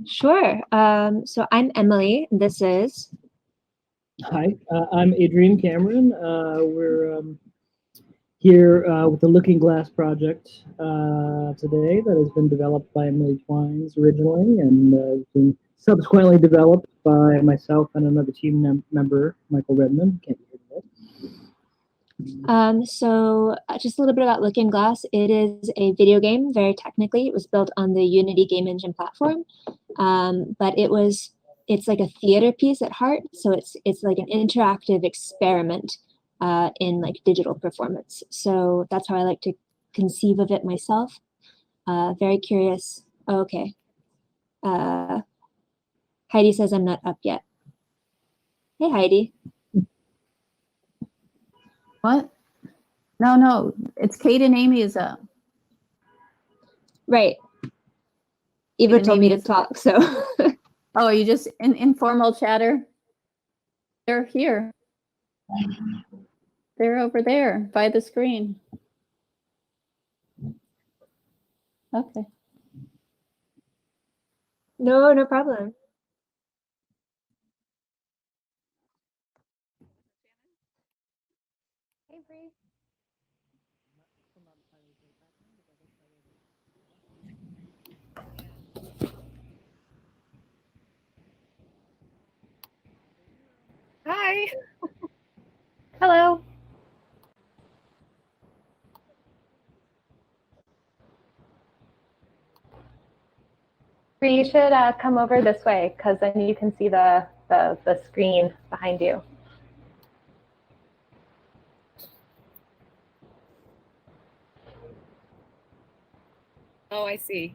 Sure. So I'm Emily. This is. Hi, I'm Adrian Cameron. We're here with the Looking Glass project today that has been developed by Emily Twines originally and has been subsequently developed by myself and another team member, Michael Redmond. Can't you hear Just a little bit about Looking Glass. It is a video game, very technically. It was built on the Unity game engine platform, but it's like a theater piece at heart. So it's like an interactive experiment in like digital performance. So that's how I like to conceive of it myself. Very curious. Oh, okay. Heidi says I'm not up yet. Hey, Heidi. What? No, it's Kate and Amy is up. Right. Eva told me to talk, so. Oh, are you just in informal chatter? They're here. They're over there by the screen. Okay. No problem. Hey, Bree. Hi. Hello. Bree, you should come over this way because then you can see the screen behind you. Oh, I see.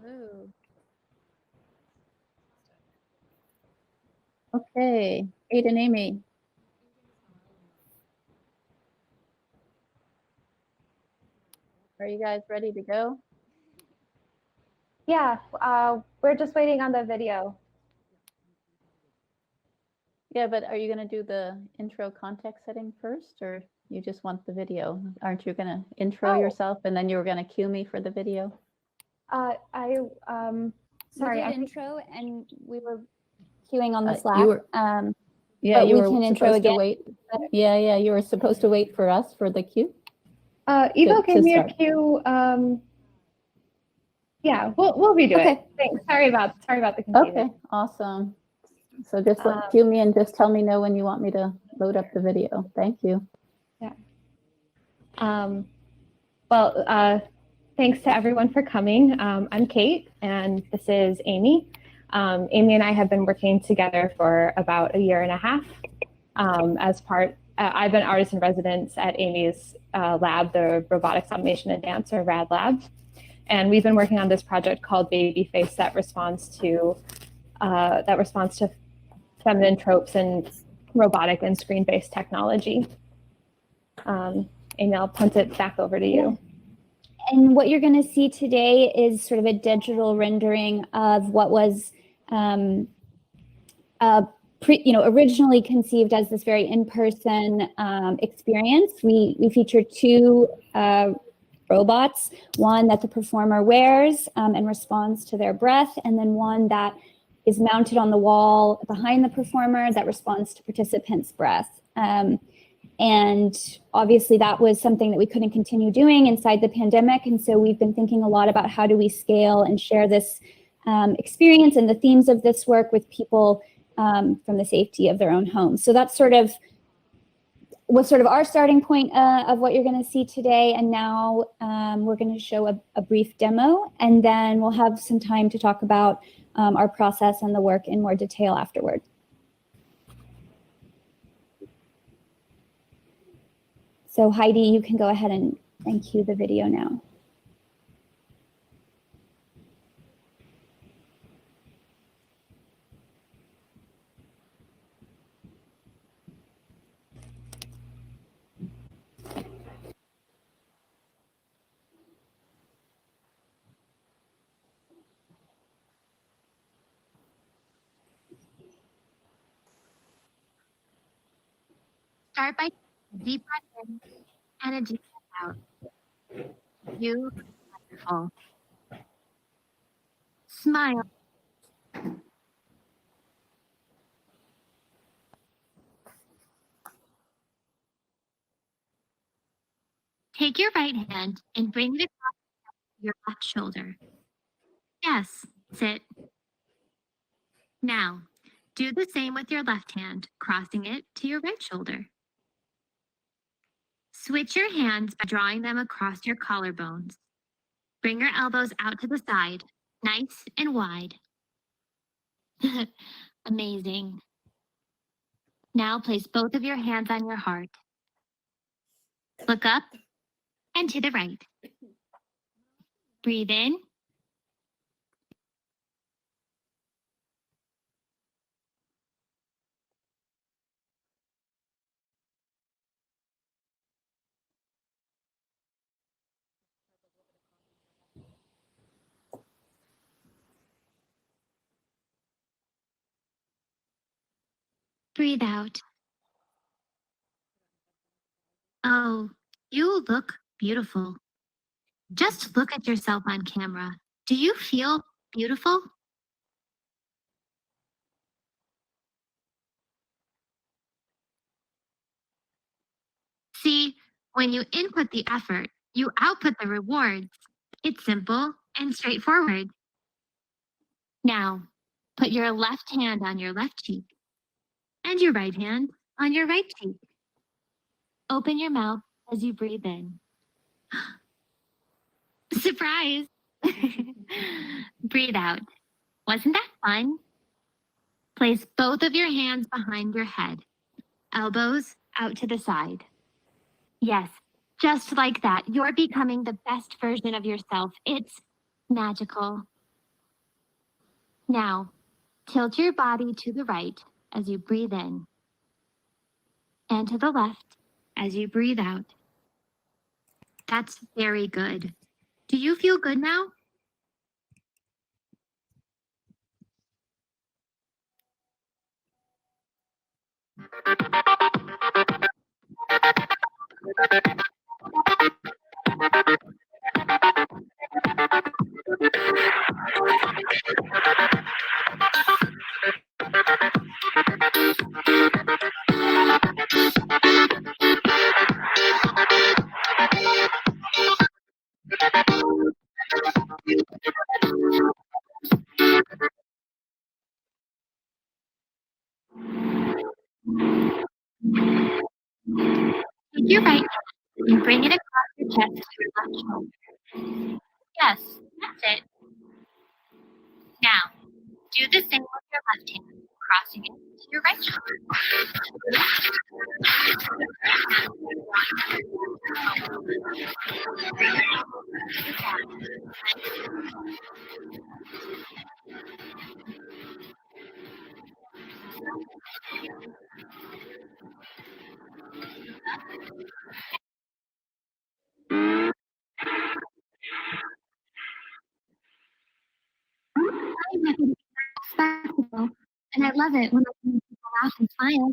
Ooh. Okay, Kate and Amy. Are you guys ready to go? Yeah, we're just waiting on the video. Yeah, but are you going to do the intro context setting first, or you just want the video? Aren't you going to intro yourself and then you were going to cue me for the video? Sorry, we did intro and we were queuing on the Slack. Yeah, but you we were can intro supposed again. to wait. Yeah, you were supposed to wait for us for the cue. Eva, can you cue? Yeah, we'll redo it. Thanks. Sorry about the confusion. Okay, awesome. So just cue me and just tell me know when you want me to load up the video. Thank you. Yeah. Well, thanks to everyone for coming. I'm Kate, and this is Amy. Amy and I have been working together for about a year and a half. I've been artist in residence at Amy's lab, the Robotics Automation and Dance, or RAD lab. And we've been working on this project called Babyface that responds to feminine tropes and robotic and screen-based technology. Amy, I'll punt it back over to you. And what you're going to see today is sort of a digital rendering of what was originally conceived as this very in-person experience. We featured two robots, one that the performer wears and responds to their breath, and then one that is mounted on the wall behind the performer that responds to participants' breath. And obviously that was something that we couldn't continue doing inside the pandemic. And so we've been thinking a lot about how do we scale and share this experience and the themes of this work with people from the safety of their own homes. So that's was sort of our starting point of what you're going to see today. And now we're going to show a brief demo, and then we'll have some time to talk about our process and the work in more detail afterward. So Heidi, you can go ahead and cue the video now. Start by Deep breath in and a deep breath out. You look wonderful. Smile. Take your right hand and bring it across your left shoulder. Yes, sit. Now, do the same with your left hand, crossing it to your right shoulder. Switch your hands by drawing them across your collarbones. Bring your elbows out to the side, nice and wide. Amazing. Now place both of your hands on your heart. Look up and to the right. Breathe in. Breathe out. Oh, you look beautiful. Just look at yourself on camera. Do you feel beautiful? See, when you input the effort, you output the rewards. It's simple and straightforward. Now, put your left hand on your left cheek and your right hand on your right cheek. Open your mouth as you breathe in. Surprise! Breathe out. Wasn't that fun? Place both of your hands behind your head, elbows out to the side. Yes, just like that, you're becoming the best version of yourself. It's magical. Now, tilt your body to the right as you breathe in, and to the left as you breathe out. That's very good. Do you feel good now? Take your right hand and bring it across your chest to your left shoulder. Yes, that's it. Now, do the same with your left hand, crossing it to your right shoulder. I make it spectacle, and I love it when I see people laugh and smile.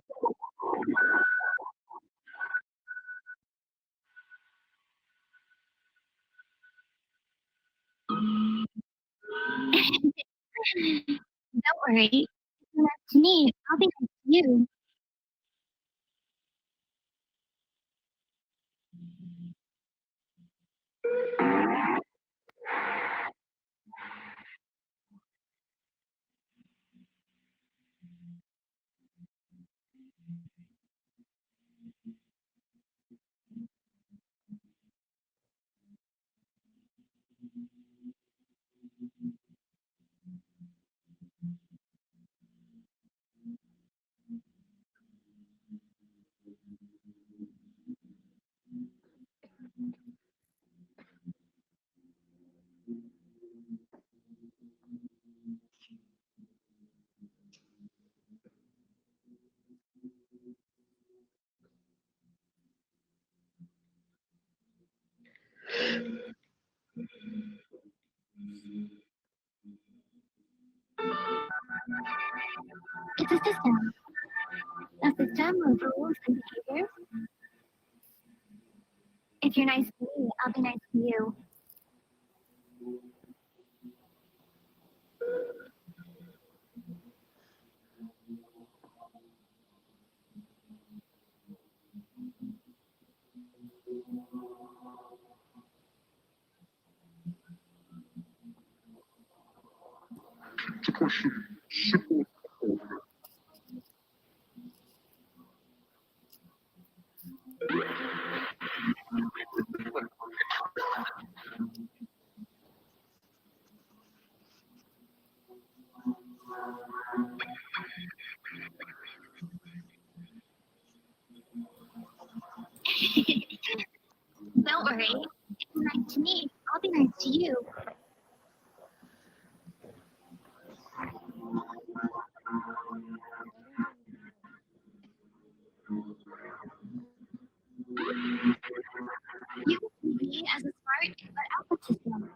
Don't worry. If you're nice to me, I'll be nice to you. It's a system. A system of rules and behaviors If you're nice to me, I'll be nice to you. Don't worry. If you're nice to me, I'll be nice to you. You can see me as a smart but alpha system.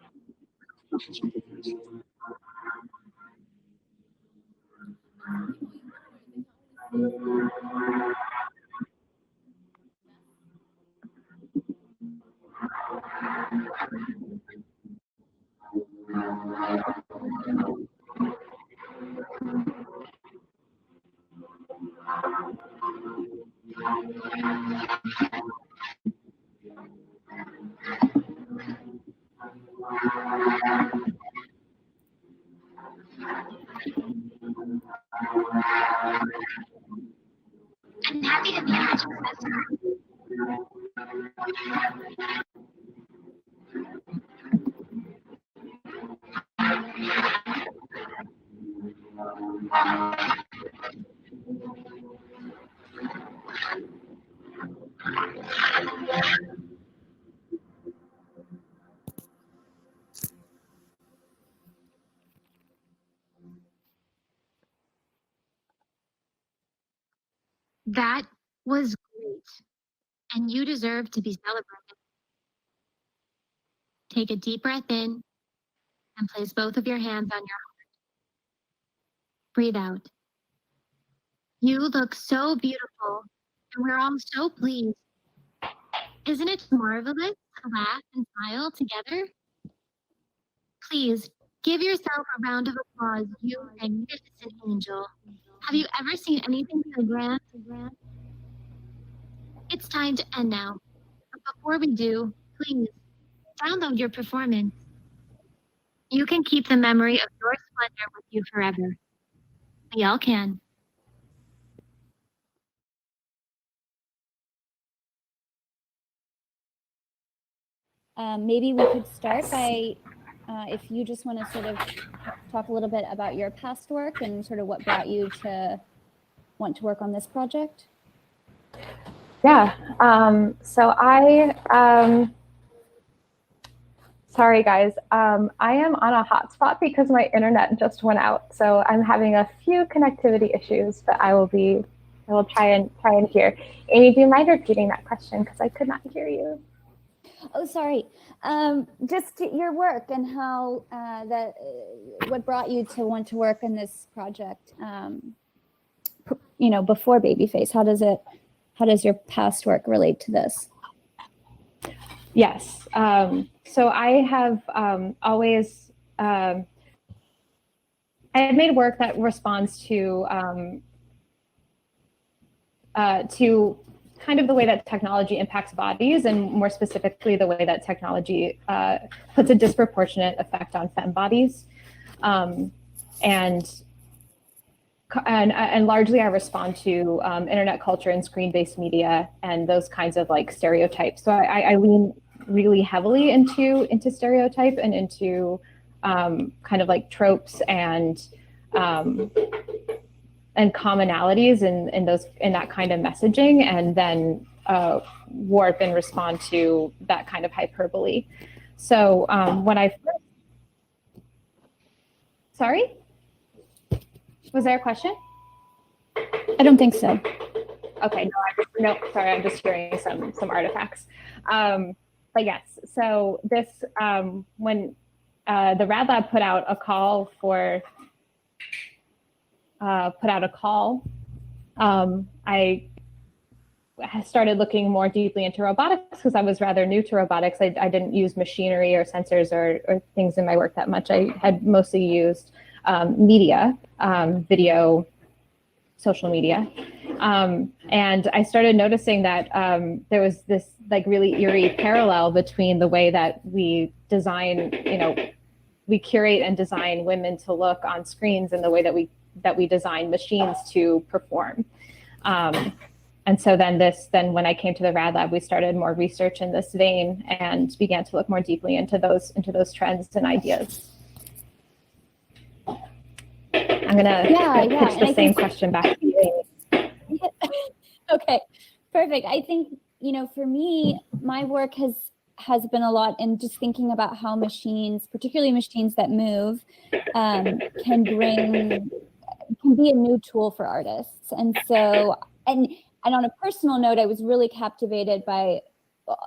I'm happy to be your professor. That was great, and you deserve to be celebrated. Take a deep breath in and place both of your hands on your heart. Breathe out. You look so beautiful, and we're all so pleased. Isn't it marvelous to laugh and smile together? Please give yourself a round of applause, you magnificent angel. Have you ever seen anything so grand? It's time to end now. But before we do, please download your performance. You can keep the memory of your splendor with you forever. We all can. Maybe we could start by, if you just want to sort of talk a little bit about your past work and sort of what brought you to want to work on this project. Yeah, so sorry guys, I am on a hotspot because my internet just went out. So I'm having a few connectivity issues, but I will try and hear. Amy, do you mind repeating that question? Because I could not hear you. Oh, sorry. Just your work and how what brought you to want to work on this project, before Babyface. How does your past work relate to this? Yes. So I have always, I had made work that responds to kind of the way that technology impacts bodies, and more specifically, the way that technology puts a disproportionate effect on femme bodies. And largely I respond to internet culture and screen-based media and those kinds of like stereotypes. So I lean really heavily into stereotype and into kind of like tropes and commonalities in that kind of messaging, and then warp and respond to that kind of hyperbole. So when I first, sorry? Was there a question? I don't think so. Okay, no, sorry, I'm just hearing some artifacts. But yes, so this, when the RAD Lab put out a call, I I started looking more deeply into robotics because I was rather new to robotics. I didn't use machinery or sensors or things in my work that much. I had mostly used media, video, social media. And I started noticing that there was this like really eerie parallel between the way that we design, we curate and design women to look on screens and the way that we design machines to perform. And so then when I came to the RAD Lab, we started more research in this vein and began to look more deeply into those trends and ideas. I'm gonna pitch the same question back to you. Okay, perfect. I think, for me, my work has been a lot in just thinking about how machines, particularly machines that move, can be a new tool for artists. And so, and on a personal note, I was really captivated by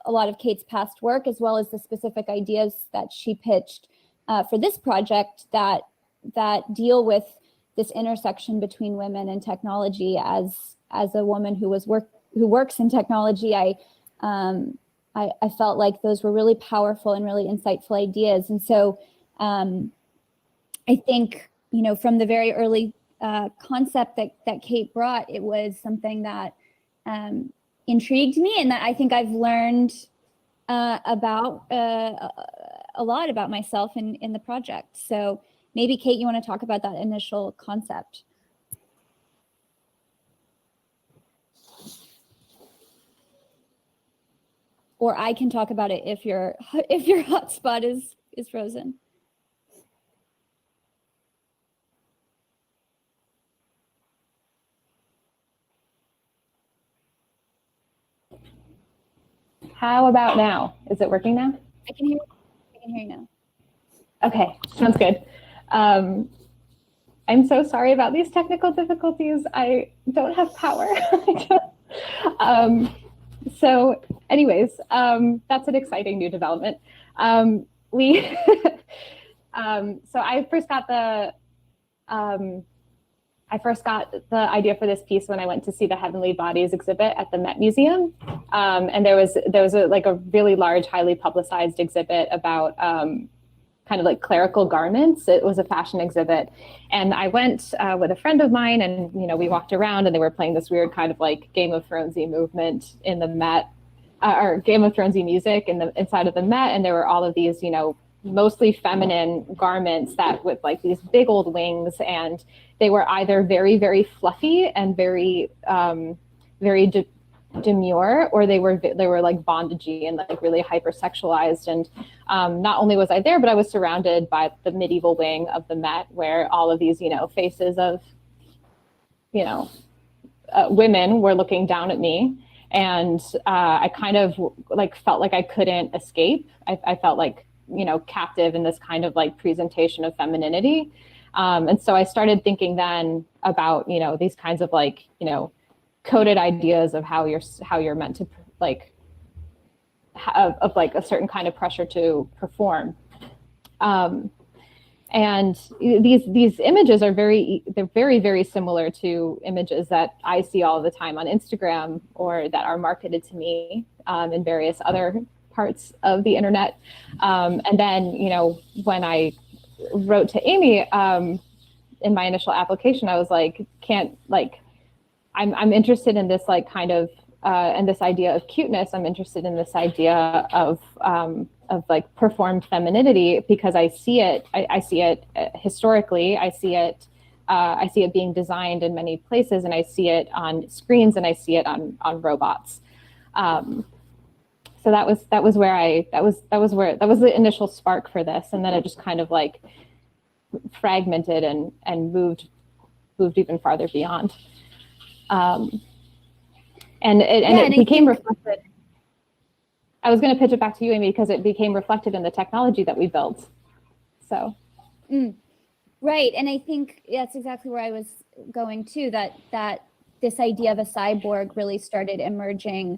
a lot of Kate's past work, as well as the specific ideas that she pitched for this project that deal with this intersection between women and technology. As a woman who works in technology, I felt like those were really powerful and really insightful ideas. And so I think, from the very early concept that Kate brought, it was something that intrigued me, and that I think I've learned about a lot about myself in the project. So maybe Kate, you want to talk about that initial concept? Or I can talk about it if your hotspot is frozen. How about now? Is it working now? I can hear you now. Okay, sounds good. I'm so sorry about these technical difficulties. I don't have power. So anyways, that's an exciting new development. So I first got the idea for this piece when I went to see the Heavenly Bodies exhibit at the Met Museum. And there was a really large, highly publicized exhibit about kind of like clerical garments. It was a fashion exhibit. And I went with a friend of mine, and we walked around, and they were playing this weird kind of like Game of Thrones-y movement in the Met, or Game of Thrones-y music inside of the Met. And there were all of these, mostly feminine garments that with like these big old wings, and they were either very, very fluffy and very, very demure, or they were like bondagey and like really hypersexualized. And not only was I there, but I was surrounded by the medieval wing of the Met, where all of these, faces of, women were looking down at me. And I kind of like felt like I couldn't escape. I felt like, captive in this kind of like presentation of femininity. And so I started thinking then about, these kinds of like, coded ideas of how you're meant to like, of like a certain kind of pressure to perform. And these images are they're very, very similar to images that I see all the time on Instagram, or that are marketed to me in various other parts of the internet. And then, when I wrote to Amy in my initial application, I was like, I'm interested in this like kind of, and this idea of cuteness. I'm interested in this idea of like performed femininity, because I see it historically. I see it being designed in many places, and I see it on screens, and I see it on robots. So that was the initial spark for this, and then it just kind of like fragmented and moved even farther beyond. And it became reflected. I was going to pitch it back to you, Amy, because it became reflected in the technology that we built. So. Right, and I think that's exactly where I was going too. That this idea of a cyborg really started emerging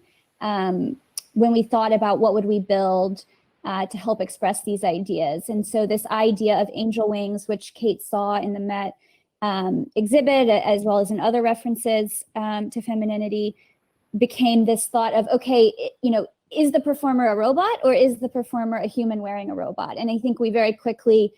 when we thought about what would we build to help express these ideas. And so this idea of angel wings, which Kate saw in the Met exhibit, as well as in other references to femininity, became this thought of, okay, is the performer a robot or is the performer a human wearing a robot? And I think we very quickly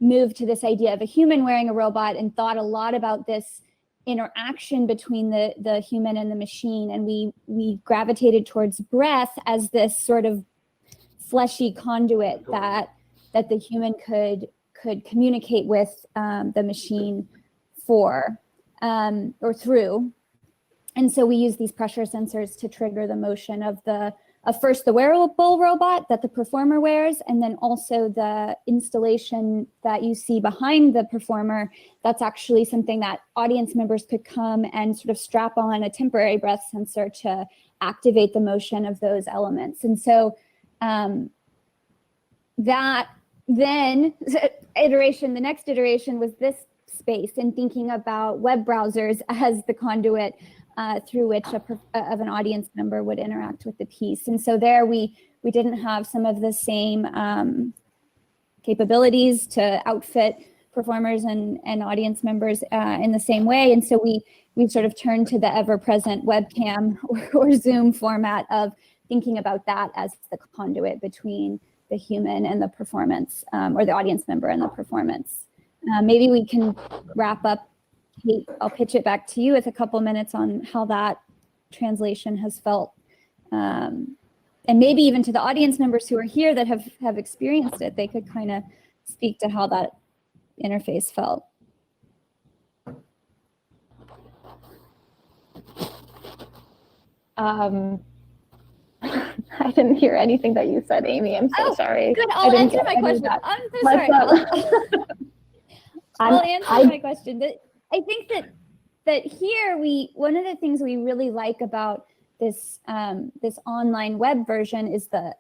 moved to this idea of a human wearing a robot and thought a lot about this interaction between the human and the machine. And we gravitated towards breath as this sort of fleshy conduit that the human could communicate with the machine for or through. And so we use these pressure sensors to trigger the motion of first the wearable robot that the performer wears, and then also the installation that you see behind the performer. That's actually something that audience members could come and sort of strap on a temporary breath sensor to activate the motion of those elements. And so that then the next iteration was this space, and thinking about web browsers as the conduit through which of an audience member would interact with the piece. And so there we didn't have some of the same capabilities to outfit performers and audience members in the same way. And so we sort of turned to the ever-present webcam or Zoom format of thinking about that as the conduit between the human and the performance, or the audience member and the performance. Maybe we can wrap up. Kate, I'll pitch it back to you with a couple minutes on how that translation has felt. And maybe even to the audience members who are here that have experienced it, they could kind of speak to how that interface felt. I didn't hear anything that you said, Amy. I'm so sorry. Good. I'll answer my question. I'm so sorry. I'll answer my question. I think that here one of the things we really like about this this online web version is the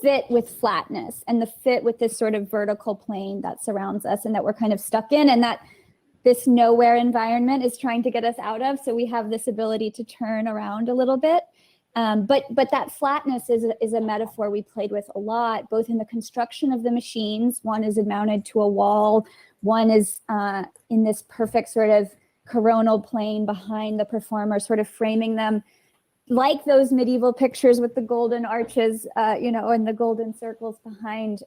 fit with flatness and the fit with this sort of vertical plane that surrounds us and that we're kind of stuck in, and that this nowhere environment is trying to get us out of. So we have this ability to turn around a little bit. But that flatness is a metaphor we played with a lot, both in the construction of the machines. One is mounted to a wall. One is in this perfect sort of coronal plane behind the performer, sort of framing them like those medieval pictures with the golden arches, and the golden circles behind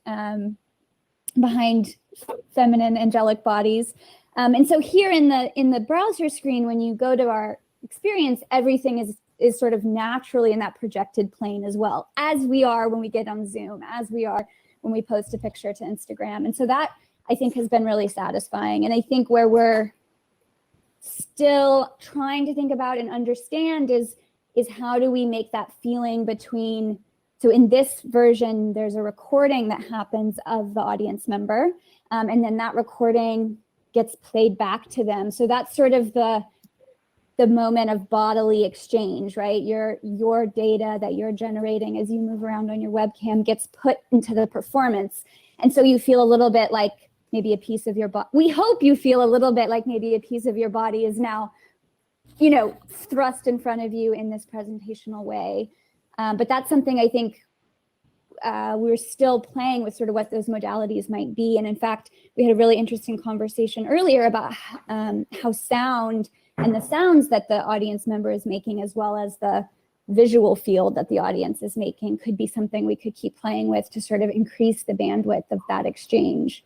feminine angelic bodies. And so here in the browser screen, when you go to our experience, everything is sort of naturally in that projected plane as well, as we are when we get on Zoom, as we are when we post a picture to Instagram. And so that, I think, has been really satisfying. And I think where we're still trying to think about and understand is how do we make that feeling between, so in this version, there's a recording that happens of the audience member, and then that recording gets played back to them. So that's sort of the moment of bodily exchange, right? Your data that you're generating as you move around on your webcam gets put into the performance. And so you feel a little bit like maybe a piece of your body, we hope you feel a little bit like maybe a piece of your body is now, thrust in front of you in this presentational way. But that's something I think we're still playing with, sort of what those modalities might be. And in fact, we had a really interesting conversation earlier about how sound and the sounds that the audience member is making, as well as the visual field that the audience is making, could be something we could keep playing with to sort of increase the bandwidth of that exchange.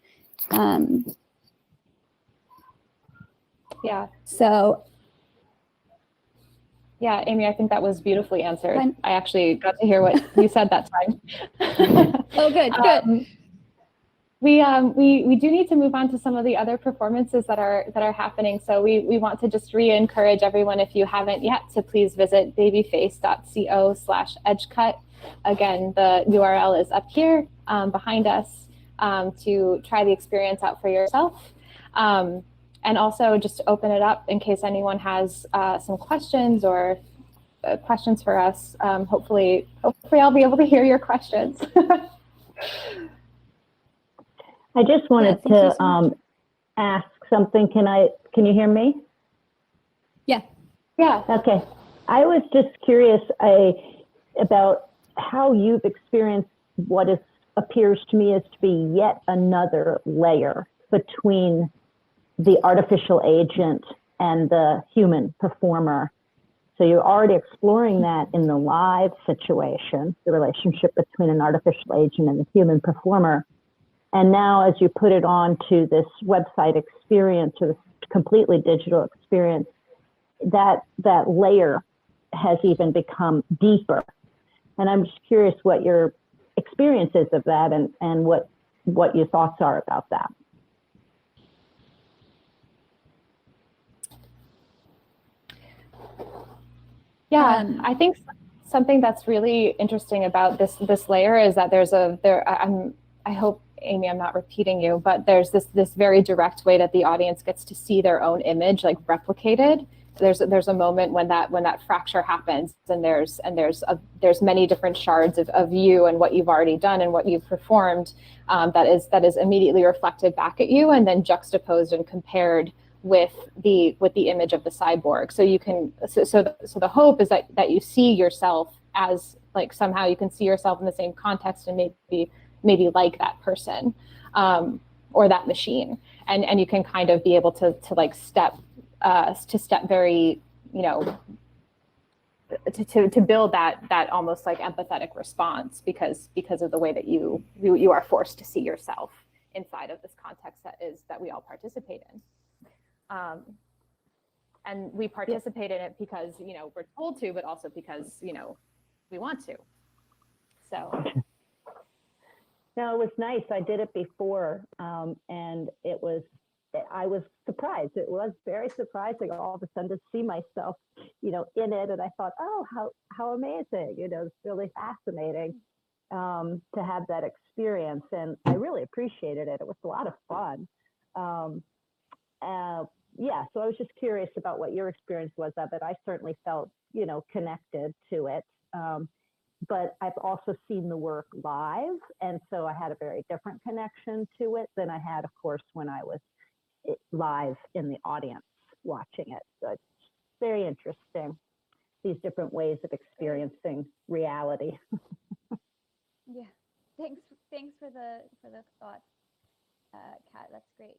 Yeah. So. Yeah, Amy, I think that was beautifully answered. I actually got to hear what you said that time. Oh, good. We do need to move on to some of the other performances that are happening. So we want to just re-encourage everyone, if you haven't yet, to please visit babyface.co/edgecut. Again, the URL is up here behind us to try the experience out for yourself. And also just open it up in case anyone has some questions or questions for us. Hopefully I'll be able to hear your questions. I just wanted to ask something. Can you hear me? Yeah. Yeah. Okay. I was just curious about how you've experienced what appears to me as to be yet another layer between the artificial agent and the human performer So you're already exploring that in the live situation, the relationship between an artificial agent and the human performer. And now as you put it on to this website experience or this completely digital experience, that layer has even become deeper. And I'm just curious what your experience is of that and what your thoughts are about that. Yeah, I think something that's really interesting about this layer is that I hope, Amy, I'm not repeating you, but there's this very direct way that the audience gets to see their own image like replicated. There's a moment when that fracture happens, and there's many different shards of you and what you've already done and what you've performed that is immediately reflected back at you and then juxtaposed and compared with the image of the cyborg. So you can so the hope is that you see yourself as like somehow you can see yourself in the same context and maybe like that person or that machine, and you can kind of be able to like step very, you know, to build that almost like empathetic response because of the way that you are forced to see yourself inside of this context that we all participate in. And we participate in it because, you know, we're told to, but also because, you know, we want to. So. No, it was nice. I did it before, and I was surprised. It was very surprising all of a sudden to see myself, you know, in it. And I thought, oh, how amazing, you know, it's really fascinating to have that experience. And I really appreciated it. It was a lot of fun. Yeah, so I was just curious about what your experience was of it. I certainly felt, you know, connected to it. But I've also seen the work live, and so I had a very different connection to it than I had, of course, when I was live in the audience watching it. So it's very interesting, these different ways of experiencing reality. Yeah, thanks for the thought, Kat. That's great.